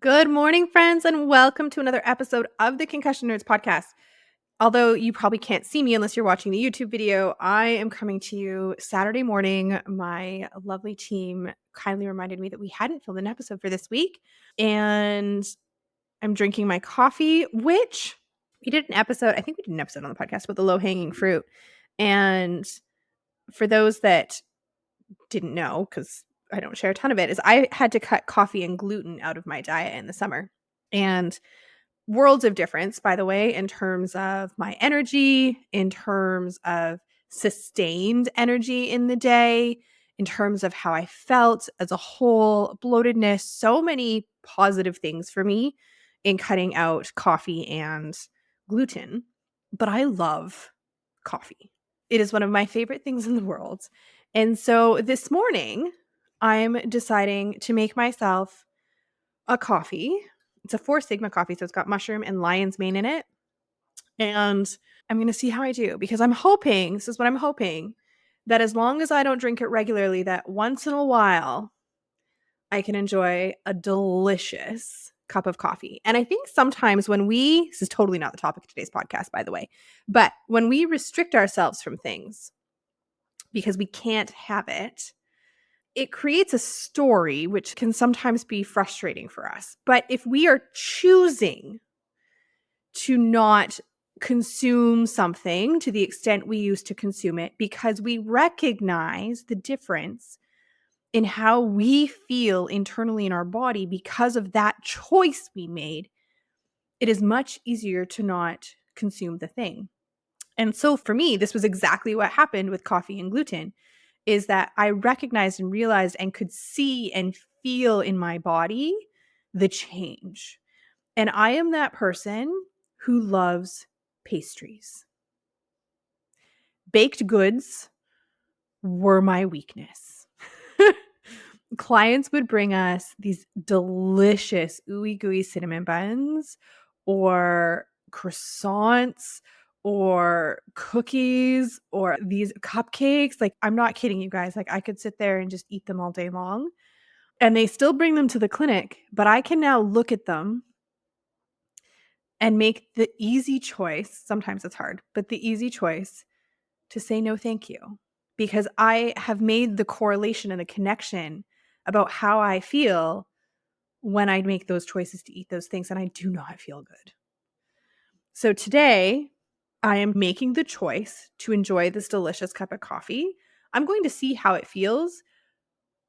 Good morning, friends, and welcome to another episode of the Concussion Nerds podcast. Although you probably can't see me unless you're watching the YouTube video, I am coming to you Saturday morning. My lovely team kindly reminded me that we hadn't filmed an episode for this week, and I'm drinking my coffee, which we did an episode. I think we did an episode on the podcast with the low-hanging fruit. And for those that didn't know, because I don't share a ton of it, is I had to cut coffee and gluten out of my diet in the summer. And worlds of difference, by the way, in terms of my energy, in terms of sustained energy in the day, in terms of how I felt as a whole, bloatedness, so many positive things for me in cutting out coffee and gluten. But I love coffee. It is one of my favorite things in the world. And so this morning, I'm deciding to make myself a coffee. It's a 4 Sigma coffee, so it's got mushroom and lion's mane in it. And I'm going to see how I do because I'm hoping, this is what I'm hoping, that as long as I don't drink it regularly, that once in a while I can enjoy a delicious cup of coffee. And I think sometimes this is totally not the topic of today's podcast, by the way, but when we restrict ourselves from things because we can't have it, it creates a story which can sometimes be frustrating for us. But if we are choosing to not consume something to the extent we used to consume it because we recognize the difference in how we feel internally in our body because of that choice we made, it is much easier to not consume the thing. And so for me, this was exactly what happened with coffee and gluten, is that I recognized and realized and could see and feel in my body the change. And I am that person who loves pastries. Baked goods were my weakness. Clients would bring us these delicious ooey gooey cinnamon buns or croissants or cookies or these cupcakes. Like, I'm not kidding you guys. Like, I could sit there and just eat them all day long. And they still bring them to the clinic, but I can now look at them and make the easy choice. Sometimes it's hard, but the easy choice to say no, thank you. Because I have made the correlation and the connection about how I feel when I make those choices to eat those things, and I do not feel good. So today, I am making the choice to enjoy this delicious cup of coffee. I'm going to see how it feels,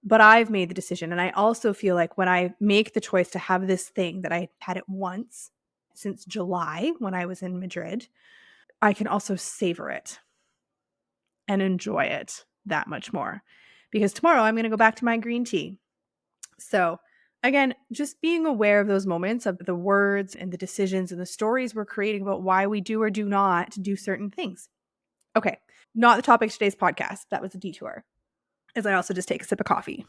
but I've made the decision. And I also feel like when I make the choice to have this thing that I had it once since July when I was in Madrid, I can also savor it and enjoy it that much more. Because tomorrow I'm going to go back to my green tea. So again, just being aware of those moments of the words and the decisions and the stories we're creating about why we do or do not do certain things. Okay, not the topic of today's podcast. That was a detour, as I also just take a sip of coffee.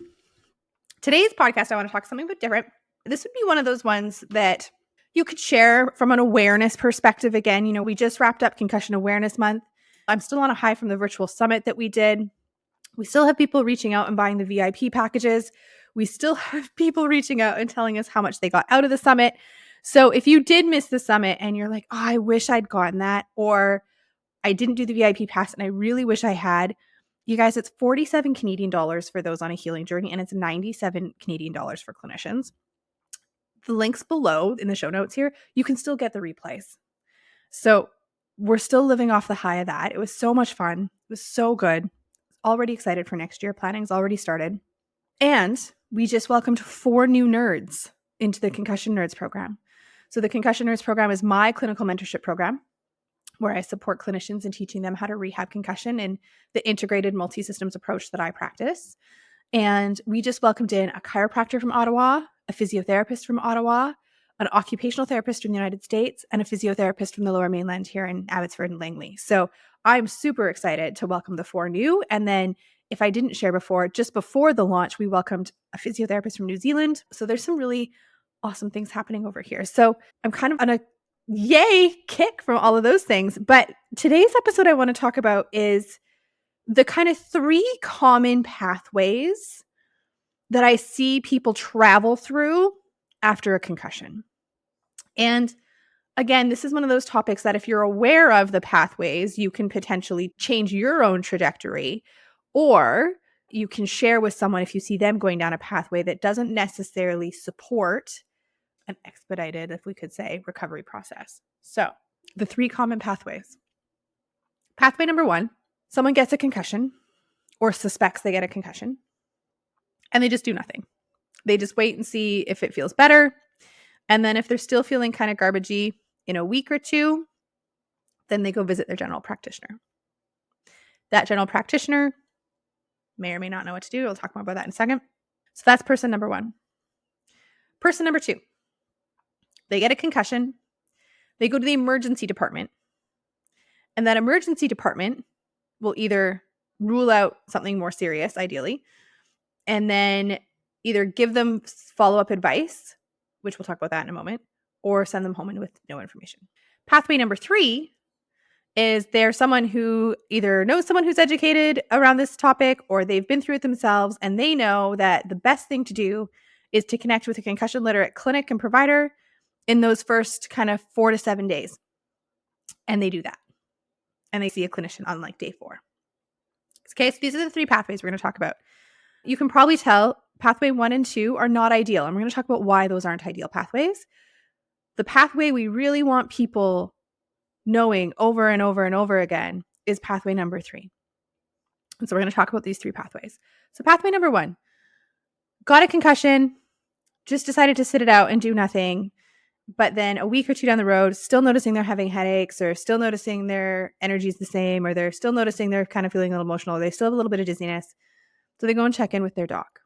Today's podcast, I want to talk something a bit different. This would be one of those ones that you could share from an awareness perspective. Again, we just wrapped up Concussion Awareness Month. I'm still on a high from the virtual summit that we did. We still have people reaching out and buying the VIP packages. We still have people reaching out and telling us how much they got out of the summit. So if you did miss the summit and you're like, oh, I wish I'd gotten that, or I didn't do the VIP pass and I really wish I had, you guys, it's 47 Canadian dollars for those on a healing journey, and it's 97 Canadian dollars for clinicians. The links below in the show notes here, you can still get the replays. So we're still living off the high of that. It was so much fun. It was so good. Already excited for next year. Planning's already started. And we just welcomed 4 new nerds into the Concussion Nerds program. So the Concussion Nerds program is my clinical mentorship program where I support clinicians in teaching them how to rehab concussion in the integrated multi-systems approach that I practice. And we just welcomed in a chiropractor from Ottawa, a physiotherapist from Ottawa, an occupational therapist from the United States, and a physiotherapist from the Lower Mainland here in Abbotsford and Langley. So I'm super excited to welcome the 4 new. And then if I didn't share before, just before the launch, we welcomed a physiotherapist from New Zealand. So there's some really awesome things happening over here. So I'm kind of on a yay kick from all of those things. But today's episode I want to talk about is the kind of 3 common pathways that I see people travel through after a concussion. And again, this is one of those topics that if you're aware of the pathways, you can potentially change your own trajectory, or you can share with someone if you see them going down a pathway that doesn't necessarily support an expedited, if we could say, recovery process. So, the 3 common pathways. Pathway number 1, someone gets a concussion or suspects they get a concussion, and they just do nothing. They just wait and see if it feels better. And then if they're still feeling kind of garbagey in a week or 2, then they go visit their general practitioner. That general practitioner may or may not know what to do. We'll talk more about that in a second. So that's person number 1. Person number 2, they get a concussion. They go to the emergency department. And that emergency department will either rule out something more serious, ideally, and then either give them follow-up advice, which we'll talk about that in a moment, or send them home with no information. Pathway number 3 is there's someone who either knows someone who's educated around this topic, or they've been through it themselves, and they know that the best thing to do is to connect with a concussion literate clinic and provider in those first kind of 4 to 7 days. And they do that. And they see a clinician on like day 4. Okay, so these are the 3 pathways we're going to talk about. You can probably tell pathway 1 and 2 are not ideal. And we're going to talk about why those aren't ideal pathways. The pathway we really want people knowing over and over and over again is pathway number 3. And so we're going to talk about these 3 pathways. So pathway number 1, got a concussion, just decided to sit it out and do nothing. But then a week or 2 down the road, still noticing they're having headaches, or still noticing their energy is the same, or they're still noticing they're kind of feeling a little emotional, or they still have a little bit of dizziness. So they go and check in with their doc.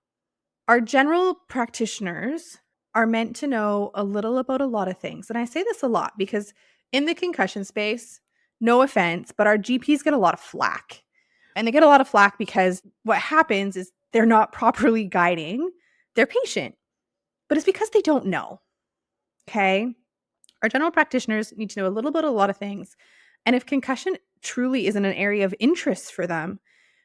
Our general practitioners are meant to know a little about a lot of things. And I say this a lot because in the concussion space, no offense, but our GPs get a lot of flack. And they get a lot of flack because what happens is they're not properly guiding their patient. But it's because they don't know. Okay? Our general practitioners need to know a little bit of a lot of things. And if concussion truly isn't an area of interest for them,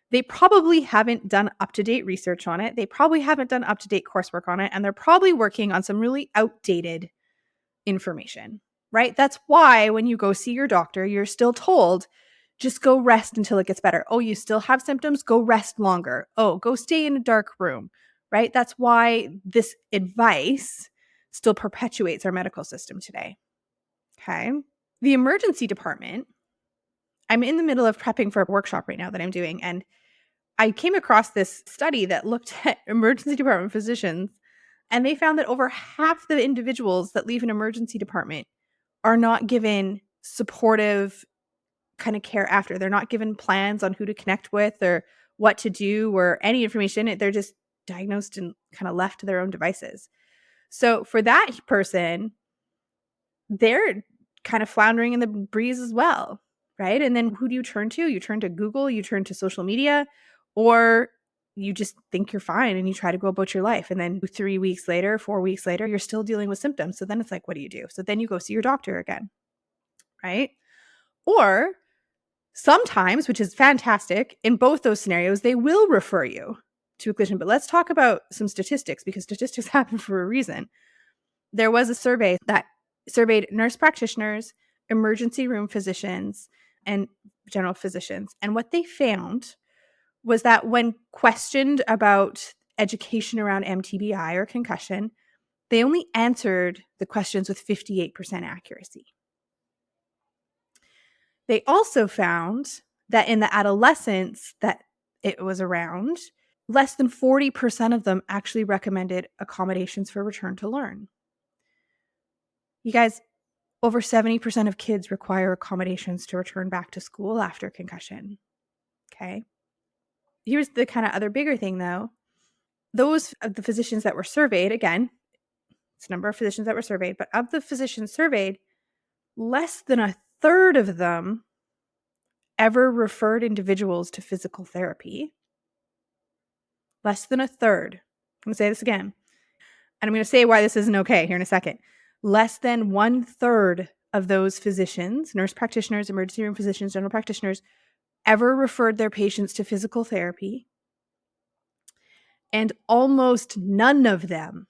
they probably haven't done up-to-date research on it. They probably haven't done up-to-date coursework on it. And they're probably working on some really outdated information, right? That's why when you go see your doctor, you're still told, just go rest until it gets better. Oh, you still have symptoms? Go rest longer. Oh, go stay in a dark room, right? That's why this advice still perpetuates our medical system today. Okay. The emergency department, I'm in the middle of prepping for a workshop right now that I'm doing. And I came across this study that looked at emergency department physicians, and they found that over half the individuals that leave an emergency department are not given supportive kind of care after. They're not given plans on who to connect with or what to do or any information. They're just diagnosed and kind of left to their own devices. So for that person, they're kind of floundering in the breeze as well, right? And then who do you turn to? You turn to Google, you turn to social media, or you just think you're fine and you try to go about your life. And then 3 weeks later, 4 weeks later, you're still dealing with symptoms. So then it's like, what do you do? So then you go see your doctor again, right? Or sometimes, which is fantastic, in both those scenarios, they will refer you to a clinician. But let's talk about some statistics, because statistics happen for a reason. There was a survey that surveyed nurse practitioners, emergency room physicians, and general physicians. And what they found was that when questioned about education around MTBI or concussion, they only answered the questions with 58% accuracy. They also found that in the adolescents that it was around, less than 40% of them actually recommended accommodations for return to learn. You guys, over 70% of kids require accommodations to return back to school after concussion. Okay. Here's the kind of other bigger thing, though. Those of the physicians that were surveyed, again, it's a number of physicians that were surveyed, but of the physicians surveyed, less than a third of them ever referred individuals to physical therapy. Less than a third. I'm going to say this again. And I'm going to say why this isn't okay here in a second. Less than 1/3 of those physicians, nurse practitioners, emergency room physicians, general practitioners, ever referred their patients to physical therapy. And almost none of them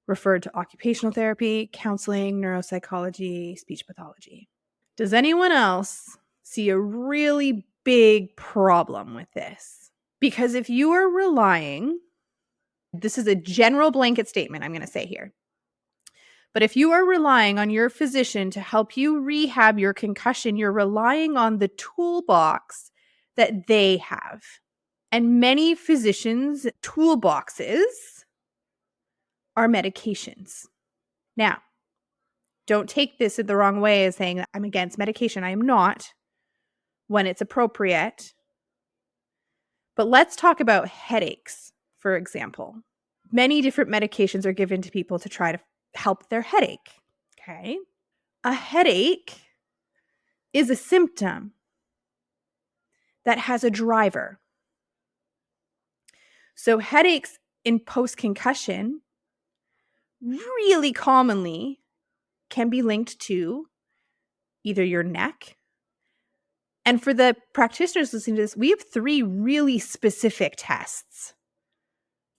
referred to occupational therapy, counseling, neuropsychology, speech pathology. Does anyone else see a really big problem with this? Because if you are relying, this is a general blanket statement I'm going to say here, but if you are relying on your physician to help you rehab your concussion, you're relying on the toolbox that they have. And many physicians' toolboxes are medications. Now, don't take this in the wrong way as saying that I'm against medication. I am not when it's appropriate. But let's talk about headaches, for example. Many different medications are given to people to try to help their headache. Okay. A headache is a symptom that has a driver. So headaches in post-concussion really commonly can be linked to either your neck. And for the practitioners listening to this, we have 3 really specific tests,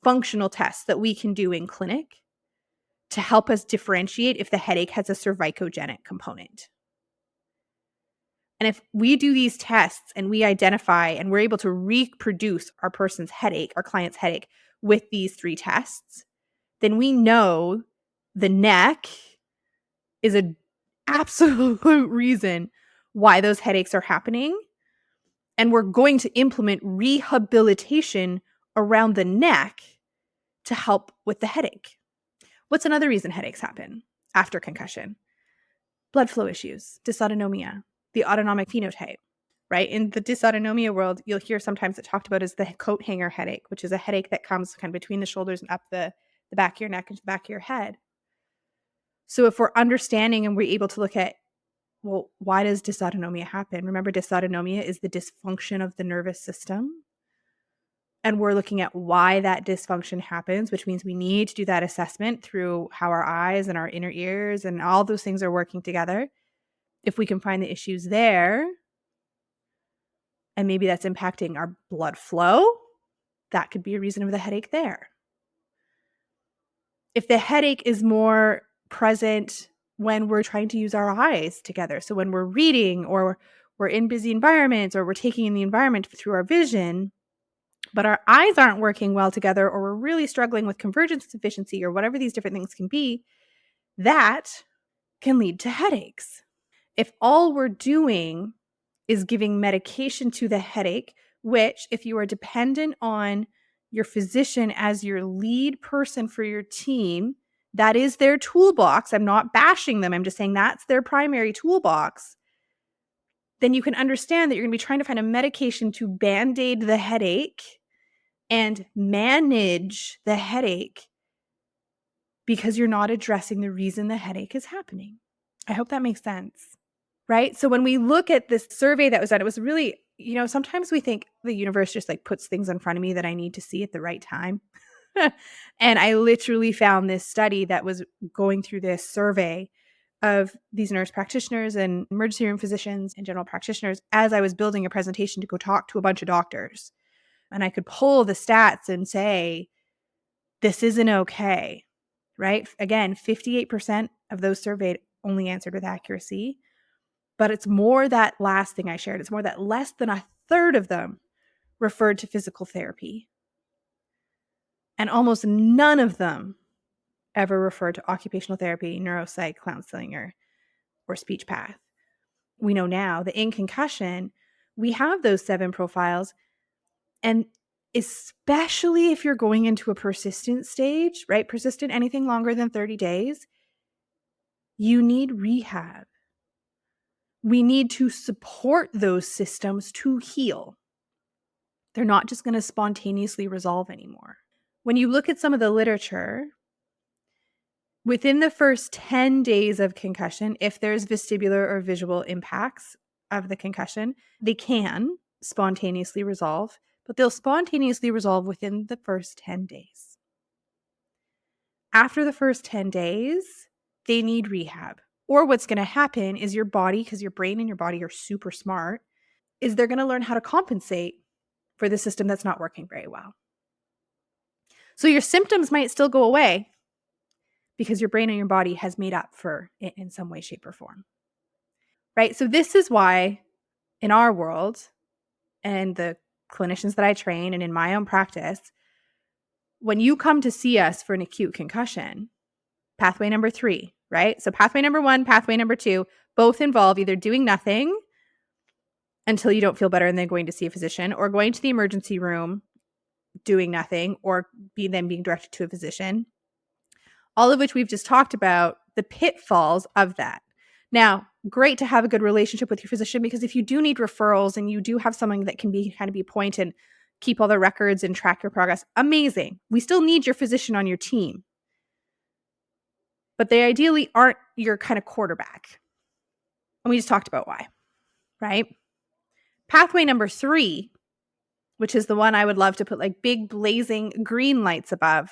functional tests that we can do in clinic to help us differentiate if the headache has a cervicogenic component. And if we do these tests and we identify and we're able to reproduce our person's headache, our client's headache with these 3 tests, then we know the neck is an absolute reason why those headaches are happening. And we're going to implement rehabilitation around the neck to help with the headache. What's another reason headaches happen after concussion? Blood flow issues, dysautonomia, the autonomic phenotype, right? In the dysautonomia world, you'll hear sometimes it talked about as the coat hanger headache, which is a headache that comes kind of between the shoulders and up the back of your neck and the back of your head. So if we're understanding and we're able to look at, well, why does dysautonomia happen? Remember, dysautonomia is the dysfunction of the nervous system. And we're looking at why that dysfunction happens, which means we need to do that assessment through how our eyes and our inner ears and all those things are working together. If we can find the issues there, and maybe that's impacting our blood flow, that could be a reason of the headache there. If the headache is more present when we're trying to use our eyes together, so when we're reading or we're in busy environments or we're taking in the environment through our vision, but our eyes aren't working well together, or we're really struggling with convergence deficiency or whatever these different things can be, that can lead to headaches. If all we're doing is giving medication to the headache, which if you are dependent on your physician as your lead person for your team, that is their toolbox. I'm not bashing them. I'm just saying that's their primary toolbox. Then you can understand that you're going to be trying to find a medication to band-aid the headache and manage the headache because you're not addressing the reason the headache is happening. I hope that makes sense, right? So when we look at this survey that was done, it was really, sometimes we think the universe just like puts things in front of me that I need to see at the right time. And I literally found this study that was going through this survey of these nurse practitioners and emergency room physicians and general practitioners as I was building a presentation to go talk to a bunch of doctors. And I could pull the stats and say, this isn't okay, right? Again, 58% of those surveyed only answered with accuracy, but it's more that last thing I shared. It's more that less than a third of them referred to physical therapy. And almost none of them ever referred to occupational therapy, neuropsych, counseling, or speech path. We know now that in concussion, we have those 7 profiles. And especially if you're going into a persistent stage, right? Persistent, anything longer than 30 days, you need rehab. We need to support those systems to heal. They're not just going to spontaneously resolve anymore. When you look at some of the literature, within the first 10 days of concussion, if there's vestibular or visual impacts of the concussion, they can spontaneously resolve, but they'll spontaneously resolve within the first 10 days. After the first 10 days, they need rehab. Or what's going to happen is your body, because your brain and your body are super smart, is they're going to learn how to compensate for the system that's not working very well. So your symptoms might still go away, because your brain and your body has made up for it in some way, shape, or form. Right? So this is why in our world and the clinicians that I train and in my own practice, when you come to see us for an acute concussion, pathway number 3, right? So pathway number 1, pathway number 2, both involve either doing nothing until you don't feel better and then going to see a physician, or going to the emergency room, doing nothing, or then being directed to a physician. All of which we've just talked about the pitfalls of that. Now, great to have a good relationship with your physician, because if you do need referrals and you do have someone that can be kind of be a point and keep all the records and track your progress, amazing. We still need your physician on your team. But they ideally aren't your kind of quarterback. And we just talked about why, right? Pathway number 3, which is the one I would love to put like big blazing green lights above.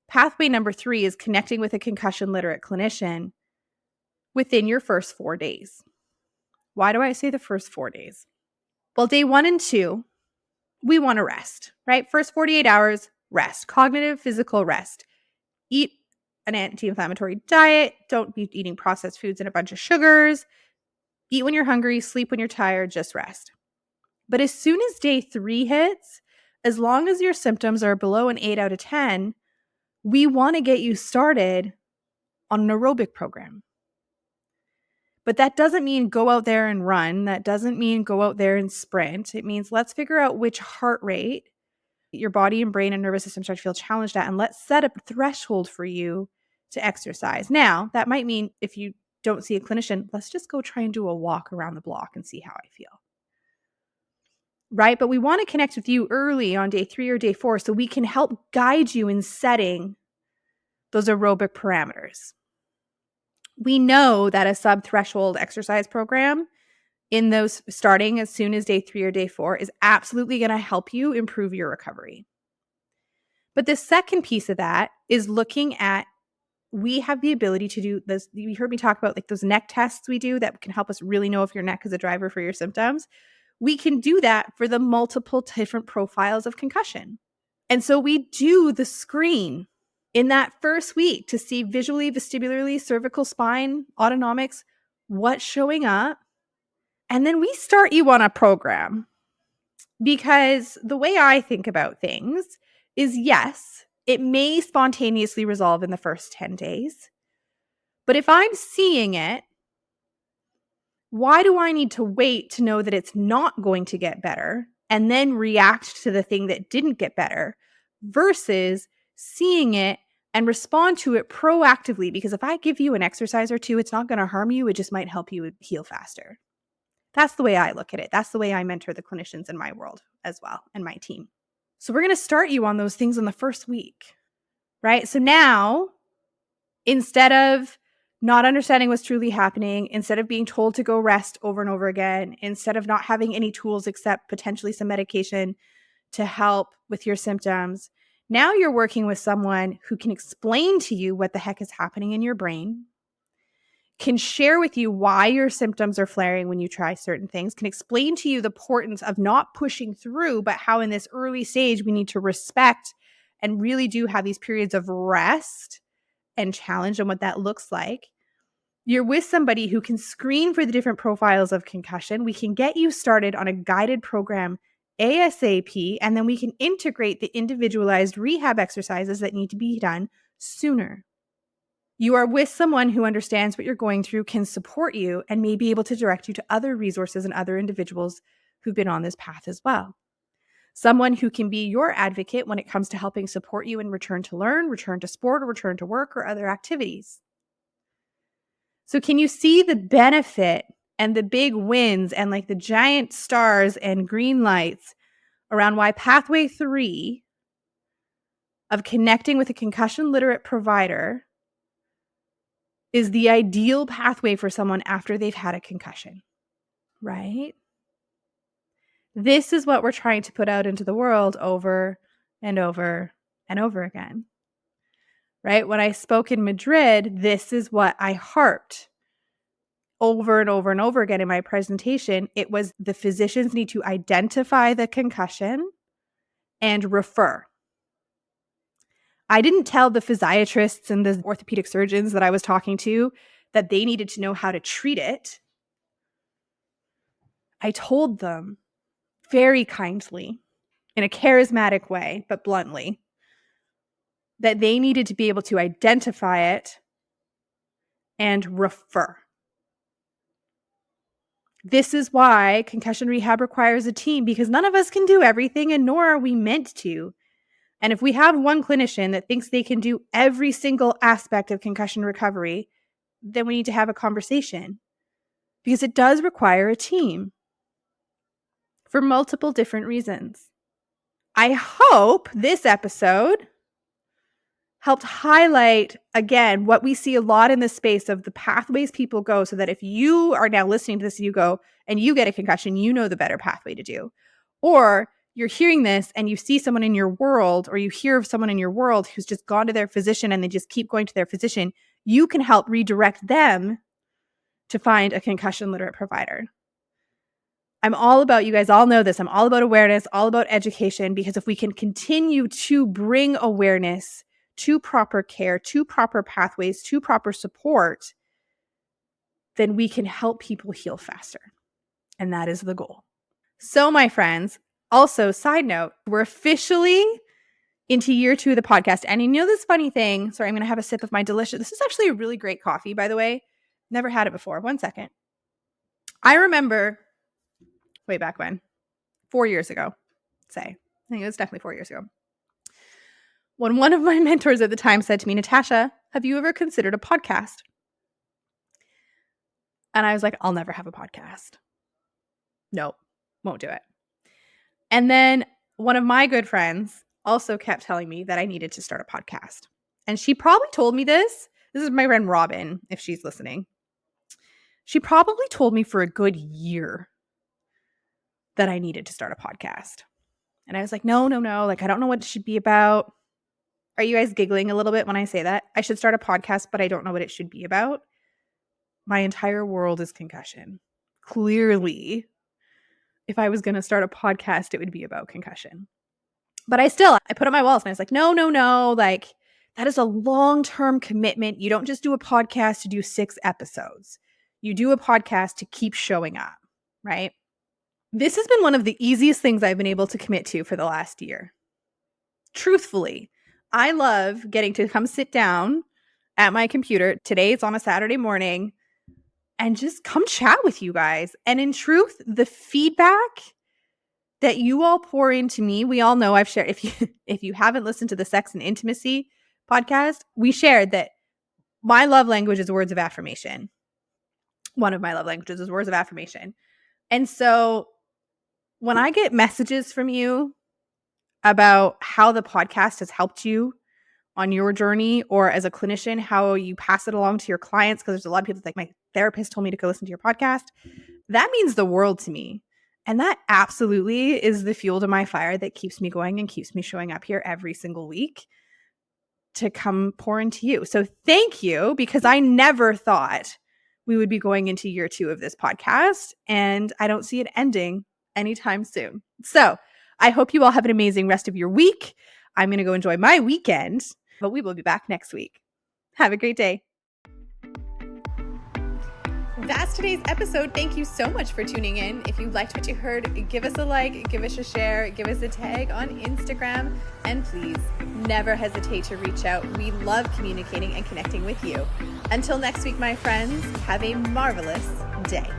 Pathway number 3 is connecting with a concussion literate clinician within your first 4 days. Why do I say the first 4 days? Well, day 1 and 2, we want to rest, right? First 48 hours, rest, cognitive, physical rest. Eat an anti-inflammatory diet. Don't be eating processed foods and a bunch of sugars. Eat when you're hungry, sleep when you're tired, just rest. But as soon as day 3 hits, as long as your symptoms are below an 8 out of 10, we want to get you started on an aerobic program. But that doesn't mean go out there and run. That doesn't mean go out there and sprint. It means let's figure out which heart rate your body and brain and nervous system start to feel challenged at, and let's set a threshold for you to exercise. Now, that might mean if you don't see a clinician, let's just go try and do a walk around the block and see how I feel. Right? But we want to connect with you early on day 3 or day 4 so we can help guide you in setting those aerobic parameters. We know that a sub-threshold exercise program in those starting as soon as day 3 or day 4 is absolutely going to help you improve your recovery. But the second piece of that is looking at, we have the ability to do this. You heard me talk about like those neck tests we do that can help us really know if your neck is a driver for your symptoms. We can do that for the multiple different profiles of concussion. And so we do the screen in that first week to see visually, vestibularly, cervical spine, autonomics, what's showing up. And then we start you on a program, because the way I think about things is, yes, it may spontaneously resolve in the first 10 days. But if I'm seeing it, why do I need to wait to know that it's not going to get better and then react to the thing that didn't get better versus seeing it and respond to it proactively? Because if I give you an exercise or two, it's not going to harm you. It just might help you heal faster. That's the way I look at it. That's the way I mentor the clinicians in my world as well, and my team. So we're going to start you on those things in the first week, right? So now, instead of not understanding what's truly happening, instead of being told to go rest over and over again, instead of not having any tools except potentially some medication to help with your symptoms, now you're working with someone who can explain to you what the heck is happening in your brain, can share with you why your symptoms are flaring when you try certain things, can explain to you the importance of not pushing through, but how in this early stage we need to respect and really do have these periods of rest and challenge and what that looks like. You're with somebody who can screen for the different profiles of concussion. We can get you started on a guided program ASAP, and then we can integrate the individualized rehab exercises that need to be done sooner. You are with someone who understands what you're going through, can support you, and may be able to direct you to other resources and other individuals who've been on this path as well. Someone who can be your advocate when it comes to helping support you in return to learn, return to sport, or return to work or other activities. So can you see the benefit and the big wins and like the giant stars and green lights around why pathway 3 of connecting with a concussion literate provider is the ideal pathway for someone after they've had a concussion, right? This is what we're trying to put out into the world over and over and over again, right? When I spoke in Madrid, this is what I harped over and over and over again in my presentation. It was the physicians need to identify the concussion and refer. I didn't tell the physiatrists and the orthopedic surgeons that I was talking to that they needed to know how to treat it. I told them very kindly, in a charismatic way, but bluntly, that they needed to be able to identify it and refer. This is why concussion rehab requires a team, because none of us can do everything, and nor are we meant to. And if we have one clinician that thinks they can do every single aspect of concussion recovery, then we need to have a conversation, because it does require a team for multiple different reasons. I hope this episode helped highlight, again, what we see a lot in this space of the pathways people go, so that if you are now listening to this and you go and you get a concussion, you know the better pathway to do. Or you're hearing this and you see someone in your world, or you hear of someone in your world who's just gone to their physician and they just keep going to their physician, you can help redirect them to find a concussion literate provider. I'm all about, you guys all know this, I'm all about awareness, all about education, because if we can continue to bring awareness to proper care, to proper pathways, to proper support, then we can help people heal faster. And that is the goal. So, my friends, also, side note, we're officially into year 2 of the podcast. And you know this funny thing, sorry, I'm going to have a sip of my delicious, this is actually a really great coffee, by the way. Never had it before. 1 second. I remember way back when, 4 years ago, I think it was definitely 4 years ago, when one of my mentors at the time said to me, Natasha, have you ever considered a podcast? And I was like, I'll never have a podcast. Nope, won't do it. And then one of my good friends also kept telling me that I needed to start a podcast. And she probably told me this. This is my friend Robin, if she's listening. She probably told me for a good year that I needed to start a podcast. And I was like, no, like, I don't know what it should be about. Are you guys giggling a little bit when I say that? I should start a podcast, but I don't know what it should be about. My entire world is concussion. Clearly, if I was going to start a podcast, it would be about concussion. But I put up my walls and I was like, no, like, that is a long-term commitment. You don't just do a podcast to do 6 episodes. You do a podcast to keep showing up, right? This has been one of the easiest things I've been able to commit to for the last year. Truthfully, I love getting to come sit down at my computer. Today it's on a Saturday morning, and just come chat with you guys. And in truth, the feedback that you all pour into me, we all know I've shared, if you haven't listened to the Sex and Intimacy podcast, we shared that my love language is words of affirmation. One of my love languages is words of affirmation. And so when I get messages from you about how the podcast has helped you on your journey, or as a clinician, how you pass it along to your clients, because there's a lot of people like, my therapist told me to go listen to your podcast, that means the world to me. And that absolutely is the fuel to my fire that keeps me going and keeps me showing up here every single week to come pour into you. So thank you, because I never thought we would be going into year 2 of this podcast, and I don't see it ending anytime soon. So I hope you all have an amazing rest of your week. I'm going to go enjoy my weekend, but we will be back next week. Have a great day. That's today's episode. Thank you so much for tuning in. If you liked what you heard, give us a like, give us a share, give us a tag on Instagram, and please never hesitate to reach out. We love communicating and connecting with you. Until next week, my friends, have a marvelous day.